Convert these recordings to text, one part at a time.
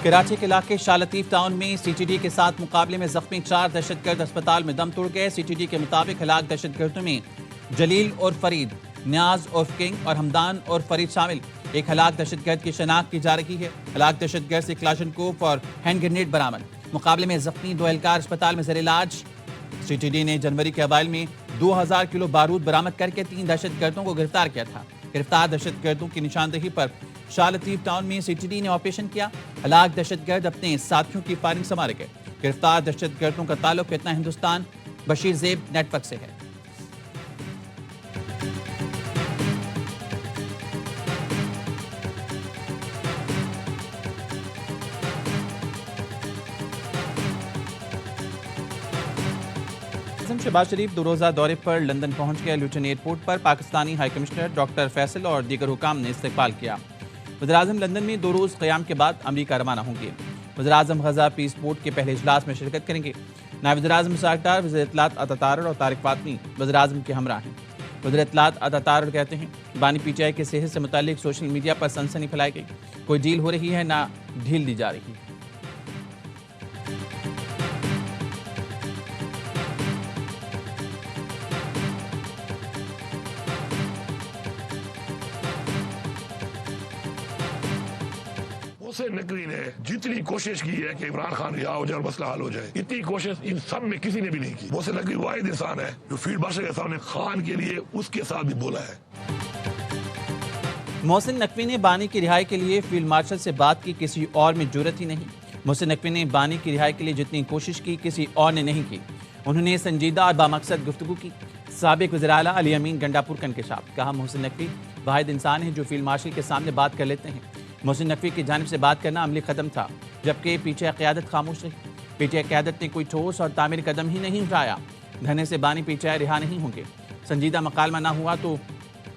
कराची के इलाके शाह लतीफ टाउन में सीटीडी के साथ मुकाबले में जख्मी 4 दहशतगर्द अस्पताल में दम तोड़ गए। सीटीडी के मुताबिक हलाक दहशतगर्दों में जलील और फरीद, न्याज और किंग और हमदान और फरीद शामिल। एक हलाक दहशतगर्द की शनाख्त की जा रही है। हलाक दहशतगर्द से क्लाशनकोफ और हैंड ग्रेनेड बरामद। मुकाबले में जख्मी 2 एहलकार अस्पताल में ज़ेर इलाज। सीटीडी ने जनवरी के अवाइल में 2000 किलो बारूद बरामद करके 3 दहशतगर्दों को गिरफ्तार किया था। गिरफ्तार दहशतगर्दों की निशानदेही पर शाह लतीफ टाउन में सीटीडी ने ऑपरेशन किया। हलाक दहशतगर्द अपने साथियों की फायरिंग से मारे गए। गिरफ्तार दहशतगर्दों का ताल्लुक इतना हिंदुस्तान बशीर ज़ेब नेटवर्क से है। शहबाज शरीफ 2 रोज़ा दौरे पर लंदन पहुंच गए। लुटन एयरपोर्ट पर Pakistani high commissioner doctor Faisal और दीगर हुकाम ने इस्तकबाल किया। वज़ीर-ए-आज़म लंदन में 2 रोज़ क़याम के बाद अमरीका रवाना होंगे। वज़ीर-ए-आज़म गज़ा पीस बोर्ड के पहले इजलास में शिरकत करेंगे। नायब वज़ीर-ए-आज़म मुशार डार, वज़ीर इत्तलात अता तारड़ और तारिक फातमी वज़ीर-ए-आज़म के हमरा हैं। वज़ीर इत्तलात अता तारड़ कहते हैं, बानी पीटीआई के सेहत से मुताल्लिक सोशल मीडिया पर सनसनी फैलाई गई। कोई डील हो रही है, ना ढील दी जा रही है। मोहसिन नकवी ने जितनी कोशिश की है कि इमरान खान रिहा हो जाए और मसला हल हो जाए, इतनी कोशिश इन सब में किसी ने भी नहीं की। मोहसिन नकवी वाहिद इंसान है जो फील्ड मार्शल के सामने खान के लिए उसके साथ भी बोला है। मोहसिन नकवी ने बानी की रिहाई के लिए फील्ड मार्शल से बात की, किसी और में जुर्रत ही नहीं। मोहसिन नकवी ने बानी की रिहाई के लिए जितनी कोशिश की, किसी और ने नहीं की। उन्होंने संजीदा और बामकसद गुफ्तगू की। साबिक वज़ीर आला अली अमीन गंडापुर का इंकशाफ। कहा, मोहसिन नकवी वाहिद इंसान है जो फील्ड मार्शल के सामने बात कर लेते हैं। मोहसिन नकवी की जानिब से बात करना अमली कदम था, जबकि पीटीआई क़यादत खामोश रही। पीटीआई क़यादत ने कोई ठोस और तामीर कदम ही नहीं उठाया। धरने से बानी पीटीआई रिहा नहीं होंगे। संजीदा मकालमा ना हुआ तो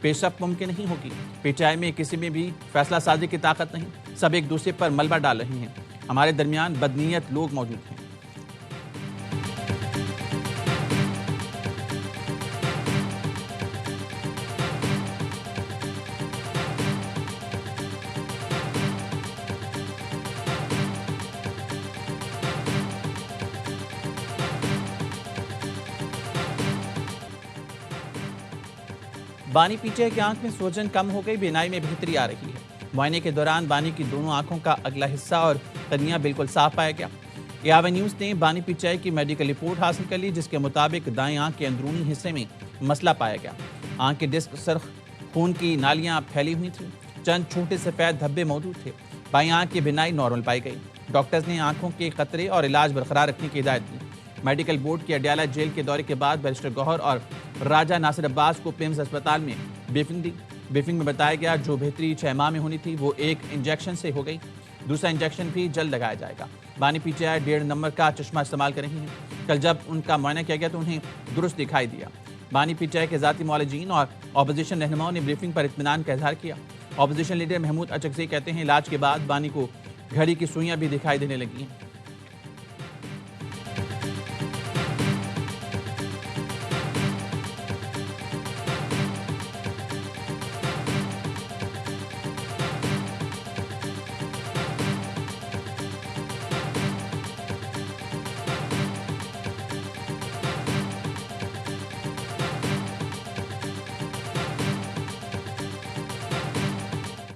पेशरफ्त मुमकिन नहीं होगी। पीटीआई में किसी में भी फैसला साजी की ताकत नहीं। सब एक दूसरे पर मलबा डाल रहे हैं। हमारे दरमियान बदनीयत लोग मौजूद हैं। बानी पीटीआई की आंख में सोजन कम हो गई, बीनाई में बेहतरी आ रही है। मुआयने के दौरान बानी की दोनों आंखों का अगला हिस्सा और कनिया बिल्कुल साफ पाया गया। यावे न्यूज़ ने बानी पीटीआई की मेडिकल रिपोर्ट हासिल कर ली, जिसके मुताबिक दाएं आंख के अंदरूनी हिस्से में मसला पाया गया। आंख के डिस्क सरख, खून की नालियां फैली हुई थी। चंद छोटे सफ़ेद धब्बे मौजूद थे। बाईं आंख की बिनाई नॉर्मल पाई गई। डॉक्टर्स ने आंखों के खतरे और इलाज बरकरार रखने की हिदायत दी। मेडिकल बोर्ड के अडयाला जेल के दौरे के बाद बैरिस्टर गौहर और राजा नासिर अब्बास को पिम्स अस्पताल में ब्रीफिंग दी। ब्रीफिंग में बताया गया, जो बेहतरी 6 माह में होनी थी वो 1 इंजेक्शन से हो गई। दूसरा इंजेक्शन भी जल्द लगाया जाएगा। बानी पीटीआई 1.5 नंबर का चश्मा इस्तेमाल कर रही हैं। कल जब उनका मुआयना किया गया तो उन्हें दुरुस्त दिखाई दिया। बानी पीटीआई के ज़ाती मौलजीन और अपोजिशन रहनुमाओं ने ब्रीफिंग पर इत्मीनान का इजहार किया। अपोजिशन लीडर महमूद अचकज़ई कहते हैं, इलाज के बाद बानी को घड़ी की सुइयाँ भी दिखाई देने लगी हैं।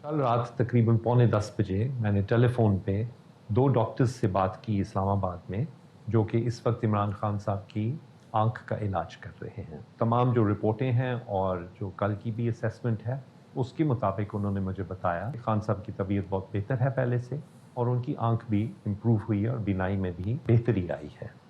कल रात तकरीबन 9:45 बजे मैंने टेलीफोन पे 2 डॉक्टर्स से बात की इस्लामाबाद में, जो कि इस वक्त इमरान खान साहब की आंख का इलाज कर रहे हैं। तमाम जो रिपोर्टें हैं और जो कल की भी असेसमेंट है, उसके मुताबिक उन्होंने मुझे बताया कि खान साहब की तबीयत बहुत बेहतर है पहले से, और उनकी आंख भी इम्प्रूव हुई है और बीनाई में भी बेहतरी आई है।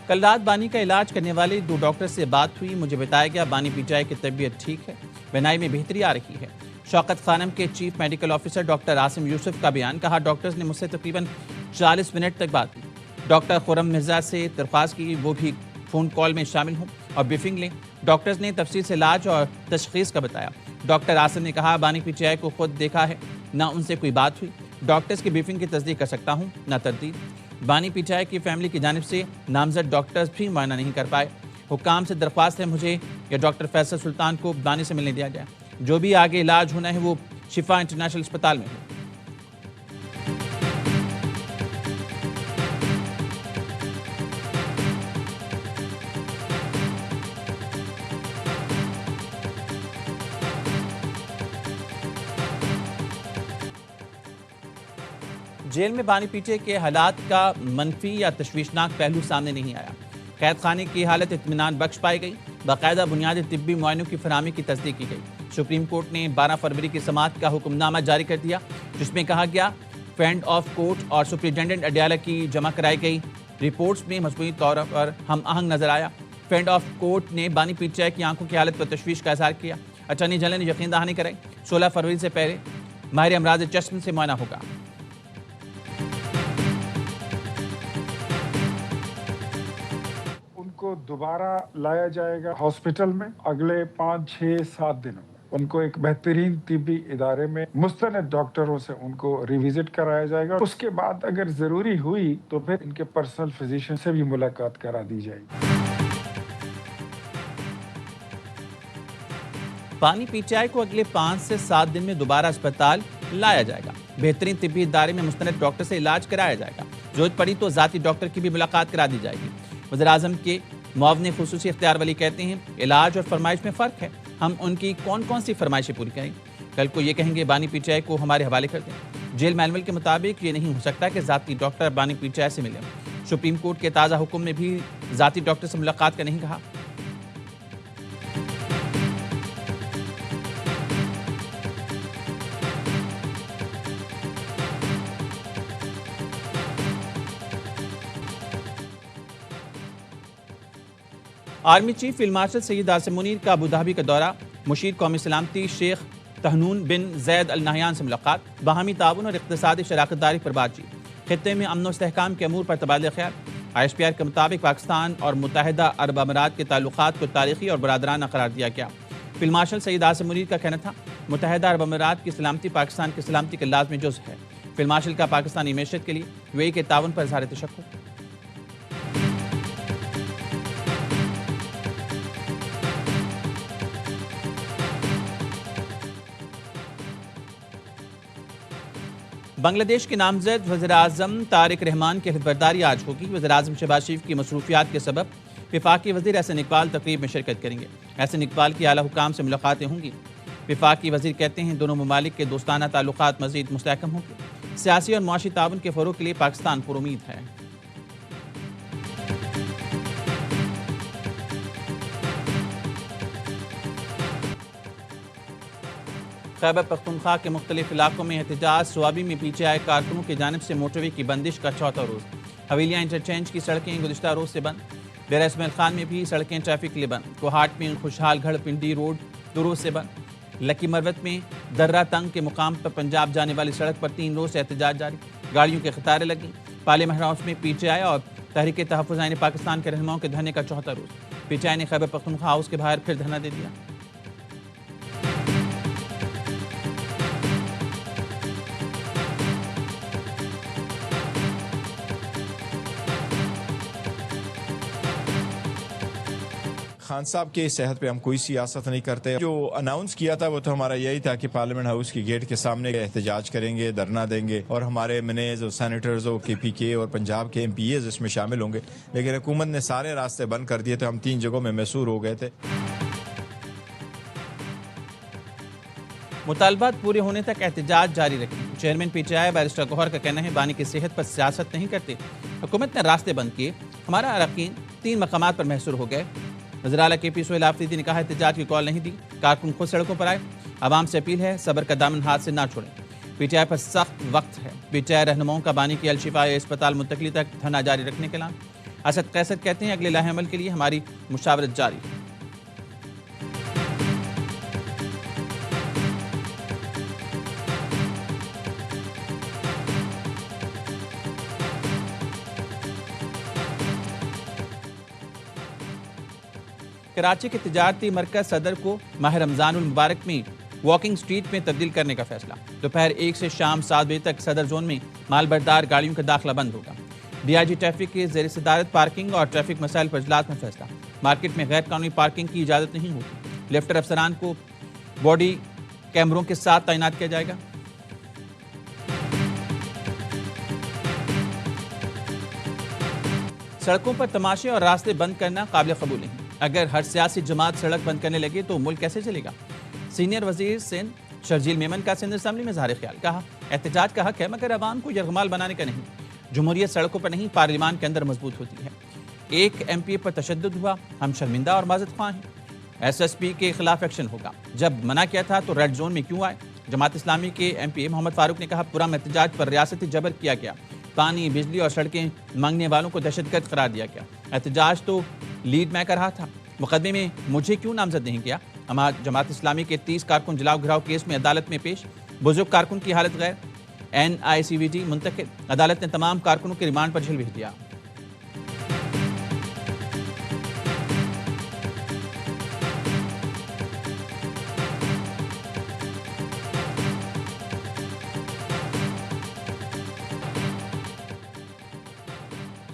कल रात बानी का इलाज करने वाले 2 डॉक्टर से बात हुई। मुझे बताया गया बानी पीटीआई की तबीयत ठीक है, बीनाई में बेहतरी आ रही है। शौकत खानम के chief medical officer doctor Asim Yusuf का बयान। कहा, डॉक्टर्स ने मुझसे तकरीबन 40 मिनट तक बात की। डॉक्टर खुरम मिर्जा से दरख्वास्त की वो भी फ़ोन कॉल में शामिल हों और ब्रीफिंग लें। डॉक्टर्स ने तफसील से इलाज और तशखीस का बताया। डॉक्टर आसिम ने कहा, बानी पीटीआई को खुद देखा है, ना उनसे कोई बात हुई। डॉक्टर्स की ब्रीफिंग की तस्दीक कर सकता हूँ, ना तरदीद। बानी पीटीआई की फैमिली की जानिब से नामजद डॉक्टर्स भी मुआयना नहीं कर पाए। हुकाम से दरख्वास्त है मुझे या डॉक्टर फैसल सुल्तान को बानी से मिलने दिया जाए। जो भी आगे इलाज होना है वो शिफा इंटरनेशनल अस्पताल में हुआ। जेल में बानी पीटे के हालात का मनफी या तशवीशनाक पहलू सामने नहीं आया। कैद खाने की हालत इत्मीनान बख्श पाई गई। बाकायदा बुनियादी तिब्बी मुआयनों की फराहमी की तस्दीक की गई। सुप्रीम कोर्ट ने 12 फरवरी की समाअत का हुक्मनामा जारी कर दिया, जिसमें कहा गया फ्रेंड ऑफ कोर्ट और सुप्रिटेंडेंट अडयाला की जमा कराई गई रिपोर्ट्स में मजमूई तौर पर हम आहंग नजर आया। फ्रेंड ऑफ कोर्ट ने बानी पीटे की आंखों की हालत पर तशवीश का इजहार किया। अटॉर्नी जनरल ने यकीन दहानी कराई 16 फरवरी से पहले माहिर अमराज चश्म से मुआयना होगा। उनको दोबारा लाया जाएगा हॉस्पिटल में अगले 5, 6, 7 दिनों में। उनको एक बेहतरीन तिब्बी इदारे में मुस्तनद डॉक्टरों से उनको रिविजिट कराया जाएगा। उसके बाद अगर जरूरी हुई तो फिर इनके पर्सनल फिजिशियन से भी मुलाकात करा दी जाएगी। बानी पीटीआई को अगले 5 से 7 दिन में दोबारा अस्पताल लाया जाएगा। बेहतरीन तिब्बी इदारे में मुस्तनद डॉक्टर से इलाज कराया जाएगा। जरूरत पड़ी तो जाती डॉक्टर की भी मुलाकात करा दी जाएगी। वज़ीर-ए-आज़म के मुआवने खुसूसी इख्तियार वली कहते हैं इलाज और फरमाइश में फ़र्क है। हम उनकी कौन कौन सी फरमाइशें पूरी करें, कल को ये कहेंगे बानी पीटीआई को हमारे हवाले कर दें। जेल मैनुअल के मुताबिक ये नहीं हो सकता कि जाती डॉक्टर बानी पीटीआई से मिले। सुप्रीम कोर्ट के ताज़ा हुक्म में भी जाती डॉक्टर से मुलाकात का नहीं कहा। Army chief field marshal Syed Asim Munir का अबू धाबी का दौरा। मुशीर कौमी सलामती शेख तहनून बिन जैद अल नहयान से मुलाकात। बाहमी ताउन और इक़्तिसादी शराकतदारी पर बातचीत। खित्ते में अमन व इस्तेहकाम के अमूर पर तबादला ख्याल। ISPR के मुताबिक पाकिस्तान और मुत्तहिदा अरब अमारात के ताल्लुकात को तारीखी और बरादराना करार दिया गया। फील्ड मार्शल सैयद आसिम मुनीर का कहना था मुत्तहिदा अरब अमारात की सलामती पाकिस्तान की सलामती का लाज़मी जुज़ है। फील्ड मार्शल का पाकिस्तानी मैशत के लिए UAE के ताउन पर इज़हार तशक्कुर। बांग्लादेश के नामजद वज़ीर-ए-आज़म तारिक रहमान की हिफ़्ज़बरदारी आज होगी। वज़ीर-ए-आज़म शहबाज शरीफ की मसरूफियात के सबब वफाकी वज़ीर एहसन इकबाल तकरीब में शिरकत करेंगे। एहसन इकबाल की आला हुकाम से मुलाकातें होंगी। वफाकी वज़ीर कहते हैं दोनों ममालिक के दोस्ताना ताल्लुकात मज़ीद मुस्तहकम होंगे। सियासी और मुआशी ताउन के फ़रोग़ के लिए पाकिस्तान पुरुमीद है। खैबर पख्तूनख्वा के मुख्तलिफ इलाकों में एहतजाज। स्वाबी में PTI कारकुनों की जानिब से मोटरवे की बंदिश का चौथा रोज़। हवेलियाँ इंटरचेंज की सड़कें गुज़िश्ता रोज़ से बंद। डेरा इस्माइल खान में भी सड़कें ट्रैफिक के लिए बंद। कोहाट में खुशहालगढ़ पिंडी रोड 2 रोज़ से बंद। लकी मरवत में दर्रा तंग के मुकाम पर पंजाब जाने वाली सड़क पर 3 रोज़ से एहतजाज जारी। गाड़ियों के कतारें लगी। पार्लियामेंट हाउस में PTI और तहरीक तहफ़्फ़ुज़ आइन पाकिस्तान के रहनुमाओं के धरने का चौथा रोज़। PTI ने खैबर पख्तूनख्वा हाउस के बाहर फिर धरना दे दिया। खान साहब की सेहत पे हम कोई सियासत नहीं करते। जो अनाउंस किया था वो तो हमारा यही था कि पार्लियामेंट हाउस की गेट के सामने एहतजाज करेंगे, धरना देंगे और हमारे MNAs और सेनेटर्स और KPK और पंजाब के MPAs इसमें शामिल होंगे। लेकिन हुकूमत ने सारे रास्ते बंद कर दिए थे। हम 3 जगहों में मैसूर हो गए थे। मुतालबात पूरे होने तक एहतजाज जारी रखें। चेयरमैन PTI बैरिस्टर गौहर का कहना है बानी की सेहत पर सियासत नहीं करते। हुकूमत ने रास्ते बंद किए। हमारा अरकान 3 मकामात पर महसूर हो गए। वज़ीर आला KP सोहेल आफरीदी ने कहा एहतजाज की कॉल नहीं दी। कारकुन खुद सड़कों पर आए। आवाम से अपील है सब्र का दामन हाथ से ना छोड़ें। PTI पर सख्त वक्त है। PTI रहनुमाओं का बानी की अल-शिफा अस्पताल मुंतकली तक धरना जारी रखने के ऐलान। असद कैसर कहते हैं अगले लाहेअमल के लिए हमारी मुशावरत जारी है। कराची के तिजारती मरकज सदर को माह रमजानुल मुबारक में वॉकिंग स्ट्रीट में तब्दील करने का फैसला। दोपहर 1 से शाम 7 बजे तक सदर जोन में मालबरदार गाड़ियों का दाखिला बंद होगा। DIG ट्रैफिक के ज़ेर सदारत पार्किंग और ट्रैफिक मसाइल पर इजलास में फैसला। मार्केट में गैर कानूनी पार्किंग की इजाज़त नहीं होगी। लेफ्टर अफसरान को बॉडी कैमरों के साथ तैनात किया जाएगा। सड़कों पर तमाशे और रास्ते बंद करना काबिल कबूल नहीं। अगर हर सियासी जमात सड़क बंद करने लगे तो मुल्क कैसे चलेगा। सीनियर वजीर सिंध शर्जील मेमन का सिंध असम्बली में ज़ाहिर ख्याल। कहा, एहतजाज का हक है मगर अवाम को यरगमाल बनाने का नहीं। जमहूरियत सड़कों पर नहीं पार्लियामान के अंदर मजबूत होती है। एक एमपी पर तशद्दुद हुआ, हम शर्मिंदा और माजरत ख्वाह हैं। एसएसपी के खिलाफ एक्शन होगा। जब मना किया था तो रेड जोन में क्यों आए। जमात इस्लामी के एमपी मोहम्मद फारूक ने कहा, पुरम एहतजाज पर रियासती जबर किया गया। पानी, बिजली और सड़कें मांगने वालों को दहशतगर्द करार दिया गया। एहतजाज तो लीड मैं कर रहा था, मुकदमे में मुझे क्यों नामजद नहीं किया। जमात इस्लामी के 30 कारकुन जलाओ घिराव केस में अदालत में पेश। बुजुर्ग कारकुन की हालत गैर, NICVT मुंतकिल। अदालत ने तमाम कारकुनों के रिमांड पर जेल भेज दिया।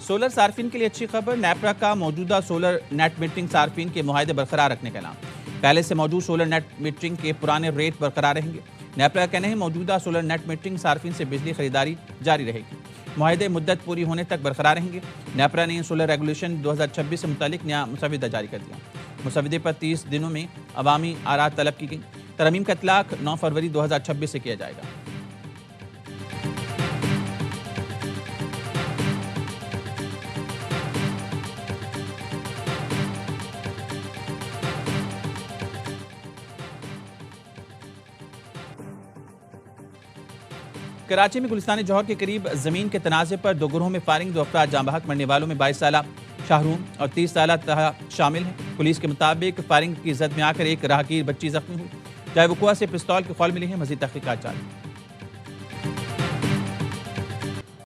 सोलर सार्फिन के लिए अच्छी खबर। नेपरा का मौजूदा सोलर नेट मीटरिंग सार्फिन के मुआहदे बरकरार रखने का ऐलान। पहले से मौजूद सोलर नेट मीटरिंग के पुराने रेट बरकरार रहेंगे। नेपरा का कहना है मौजूदा सोलर नेट मीटरिंग सार्फिन से बिजली खरीदारी जारी रहेगी। मुआहदे मुद्दत पूरी होने तक बरकरार रहेंगे। नेपरा ने सोलर रेगुलेशन 2026 से मुतालिक नया मुसविदा जारी कर दिया। मुसविदे पर 30 दिनों में अवामी आरा तलब की गई। तरमीम का इतलाक 9 फरवरी 2026 से किया जाएगा। कराची में गुलिस्तान जौहर के करीब जमीन के तनाज़े पर दो गुरोह में फायरिंग। 2 अफराद जाँ बहक, मरने वालों में 22 साला शाहरूम और 30 साला तहा शामिल हैं। पुलिस के मुताबिक फायरिंग की जद में आकर एक राहगीर बच्ची जख्मी हुई। जाए वकुआ से पिस्तौल के खौल मिले हैं। मजीद तहकीकात जारी।